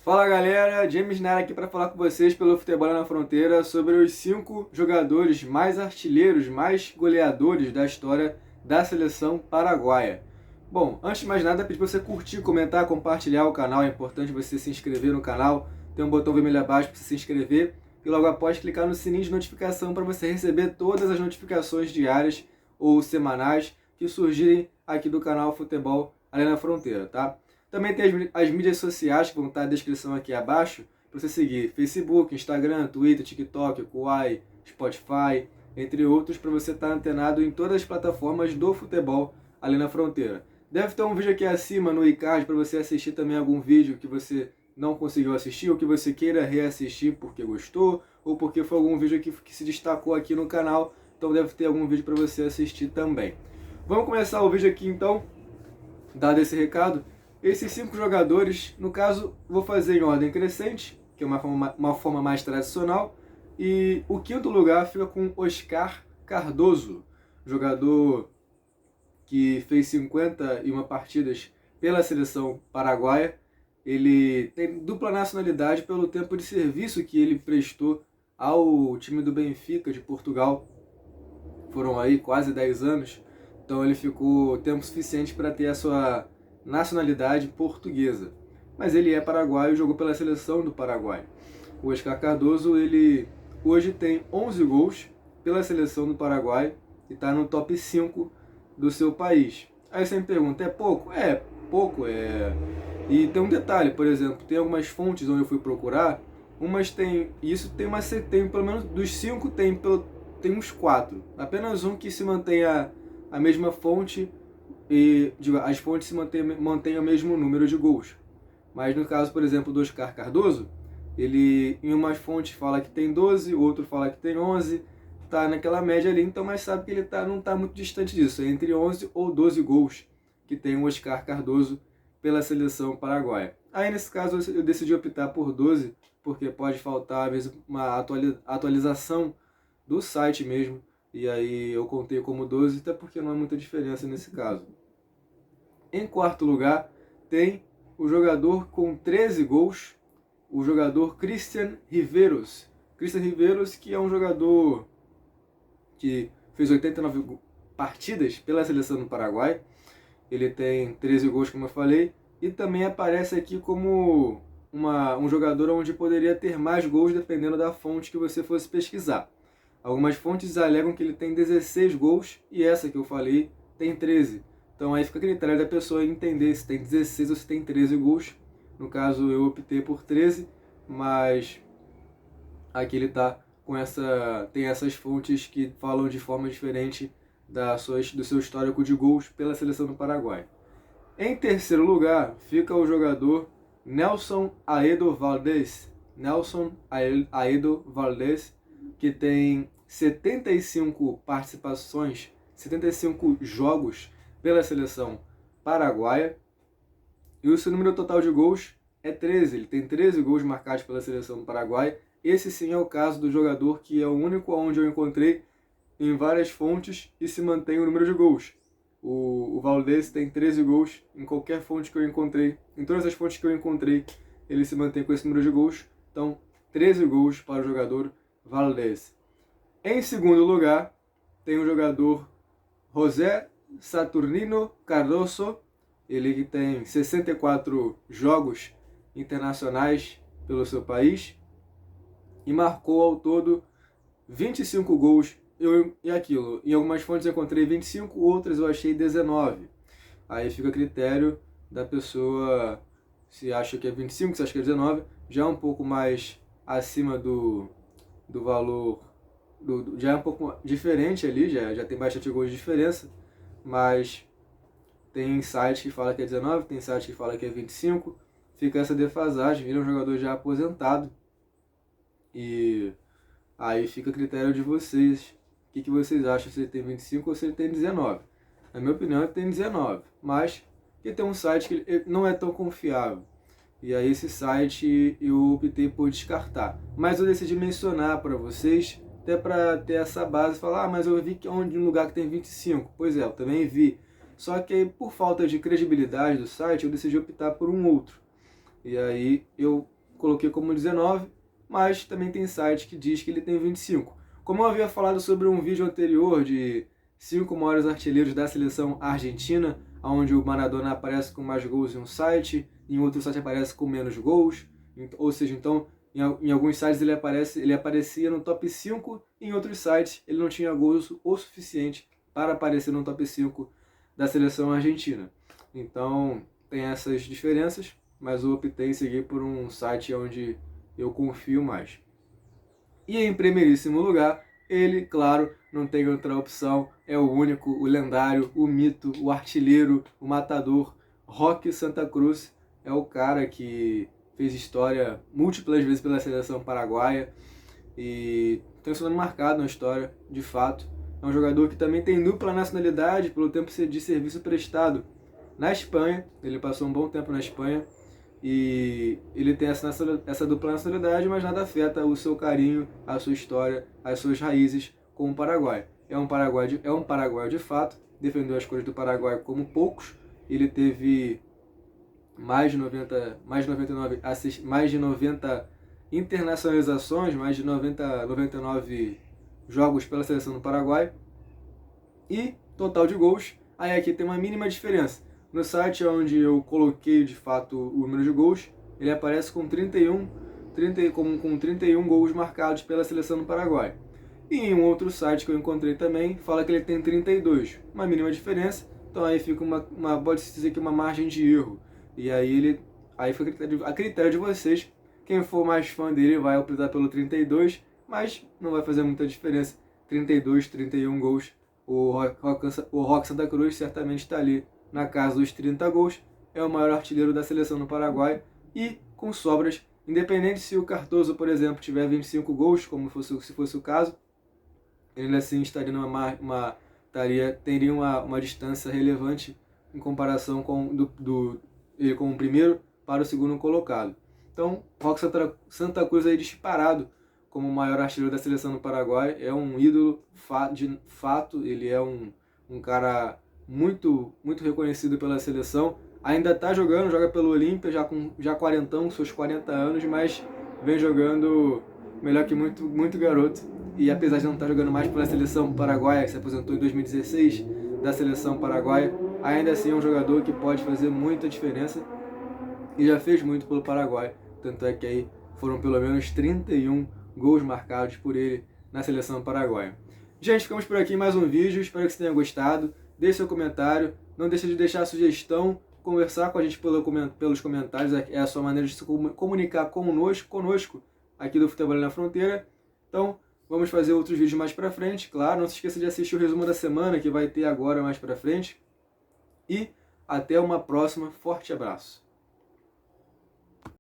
Fala galera, James Nara aqui para falar com vocês pelo Futebol na Fronteira sobre os 5 jogadores mais artilheiros, mais goleadores da história da seleção paraguaia. Bom, antes de mais nada, pedir para você curtir, comentar, compartilhar o canal, é importante você se inscrever no canal, tem um botão vermelho abaixo para você se inscrever e logo após clicar no sininho de notificação para você receber todas as notificações diárias ou semanais que surgirem aqui do canal Futebol Além da Fronteira, tá? Também tem as mídias sociais que vão estar na descrição aqui abaixo para você seguir: Facebook, Instagram, Twitter, TikTok, Kuai, Spotify, entre outros, para você estar antenado em todas as plataformas do futebol ali na fronteira. Deve ter um vídeo aqui acima no iCard para você assistir também algum vídeo que você não conseguiu assistir ou que você queira reassistir porque gostou ou porque foi algum vídeo que se destacou aqui no canal. Então deve ter algum vídeo para você assistir também. Vamos começar o vídeo aqui então, dado esse recado. Esses 5 jogadores, no caso, vou fazer em ordem crescente, que é uma forma mais tradicional, e o 5º lugar fica com Oscar Cardoso, jogador que fez 51 partidas pela seleção paraguaia. Ele tem dupla nacionalidade pelo tempo de serviço que ele prestou ao time do Benfica de Portugal. Foram aí quase 10 anos, então ele ficou tempo suficiente para ter a sua nacionalidade portuguesa. Mas ele é paraguaio e jogou pela seleção do Paraguai. O Oscar Cardoso, ele hoje tem 11 gols pela seleção do Paraguai e está no top 5 do seu país. Aí você me pergunta, é pouco? É, pouco. E tem um detalhe, por exemplo, tem algumas fontes onde eu fui procurar, umas tem, isso tem pelo menos dos 5 tem uns 4. Apenas um que se mantém a mesma fonte e as fontes se mantêm o mesmo número de gols. Mas no caso, por exemplo, do Oscar Cardoso, ele em umas fontes fala que tem 12, outro fala que tem 11, tá naquela média ali, então mas sabe que ele não tá muito distante disso, é entre 11 ou 12 gols que tem o Oscar Cardoso pela seleção paraguaia. Aí nesse caso eu decidi optar por 12, porque pode faltar às vezes uma atualização do site mesmo, e aí eu contei como 12, até porque não há muita diferença nesse caso. Em 4º lugar, tem o jogador com 13 gols, o jogador Cristian Riveros. Cristian Riveros, que é um jogador que fez 89 partidas pela seleção do Paraguai. Ele tem 13 gols, como eu falei, e também aparece aqui como um jogador onde poderia ter mais gols dependendo da fonte que você fosse pesquisar. Algumas fontes alegam que ele tem 16 gols e essa que eu falei tem 13. Então aí fica a critério da pessoa entender se tem 16 ou se tem 13 gols. No caso eu optei por 13, mas aqui ele tá com tem essas fontes que falam de forma diferente do seu histórico de gols pela seleção do Paraguai. Em 3º lugar fica o jogador Nelson Aedo Valdez. Nelson Aedo Valdez, que tem 75 participações, 75 jogos pela seleção paraguaia. E o seu número total de gols é 13. Ele tem 13 gols marcados pela seleção do Paraguai. Esse sim é o caso do jogador que é o único onde eu encontrei em várias fontes e se mantém o número de gols. O Valdez tem 13 gols em qualquer fonte que eu encontrei. Em todas as fontes que eu encontrei, ele se mantém com esse número de gols. Então, 13 gols para o jogador Valdez. Em 2º lugar, tem o jogador José Saturnino Cardoso. Ele que tem 64 jogos internacionais pelo seu país e marcou ao todo 25 gols. E aquilo, em algumas fontes eu encontrei 25, outras eu achei 19. Aí fica a critério da pessoa se acha que é 25, se acha que é 19, já é um pouco mais acima do valor, já é um pouco diferente ali, já tem bastante gols de diferença, mas tem site que fala que é 19, tem site que fala que é 25, fica essa defasagem. Ele é um jogador já aposentado e aí fica a critério de vocês. O que vocês acham, se ele tem 25 ou se ele tem 19? Na minha opinião, ele tem 19, mas que tem um site que não é tão confiável. E aí esse site eu optei por descartar. Mas eu decidi mencionar para vocês, até para ter essa base, falar, mas eu vi que onde um lugar que tem 25. Pois é, eu também vi. Só que aí, por falta de credibilidade do site, eu decidi optar por um outro. E aí eu coloquei como 19, mas também tem site que diz que ele tem 25. Como eu havia falado sobre um vídeo anterior de 5 maiores artilheiros da seleção argentina, onde o Maradona aparece com mais gols em um site, em outro site aparece com menos gols, ou seja, então em alguns sites ele aparecia no top 5, em outros sites ele não tinha gols o suficiente para aparecer no top 5 da seleção argentina. Então tem essas diferenças, mas eu optei em seguir por um site onde eu confio mais. E em primeiríssimo lugar, ele, claro, não tem outra opção, é o único, o lendário, o mito, o artilheiro, o matador, Roque Santa Cruz. É o cara que fez história múltiplas vezes pela seleção paraguaia e tem sido marcado na história, de fato. É um jogador que também tem dupla nacionalidade pelo tempo de serviço prestado na Espanha. Ele passou um bom tempo na Espanha e ele tem essa dupla nacionalidade, mas nada afeta o seu carinho, a sua história, as suas raízes com o Paraguai. É um paraguaio de fato, defendeu as cores do Paraguai como poucos. Ele teve mais de 90 internacionalizações, mais de 99 jogos pela seleção do Paraguai e total de gols. Aí aqui tem uma mínima diferença. No site onde eu coloquei de fato o número de gols, ele aparece com 31 gols marcados pela seleção do Paraguai. E em um outro site que eu encontrei também, fala que ele tem 32, uma mínima diferença. Então aí fica pode-se dizer que uma margem de erro. E aí fica a critério de vocês. Quem for mais fã dele vai optar pelo 32, mas não vai fazer muita diferença. 32, 31 gols. O Roque Santa Cruz certamente está ali na casa dos 30 gols. É o maior artilheiro da seleção do Paraguai e com sobras. Independente se o Cardoso, por exemplo, tiver 25 gols, como se fosse o caso, ele assim estaria teria uma distância relevante em comparação com ele como o primeiro para o segundo colocado. Então, Roque Santa Cruz aí disparado como o maior artilheiro da seleção do Paraguai, é um ídolo de fato, ele é um cara muito reconhecido pela seleção, ainda está jogando, joga pelo Olímpia, já quarentão, seus 40 anos, mas vem jogando melhor que muito garoto, e apesar de não estar jogando mais pela seleção paraguaia, que se aposentou em 2016, da seleção paraguaia, ainda assim é um jogador que pode fazer muita diferença, e já fez muito pelo Paraguai, tanto é que aí foram pelo menos 31 gols marcados por ele na seleção paraguaia. Gente, ficamos por aqui em mais um vídeo, espero que você tenha gostado, deixe seu comentário, não deixe de deixar a sugestão, conversar com a gente pelos comentários, é a sua maneira de se comunicar conosco aqui do Futebol na Fronteira. Então, vamos fazer outros vídeos mais pra frente, claro, não se esqueça de assistir o resumo da semana, que vai ter agora mais pra frente, e até uma próxima, forte abraço.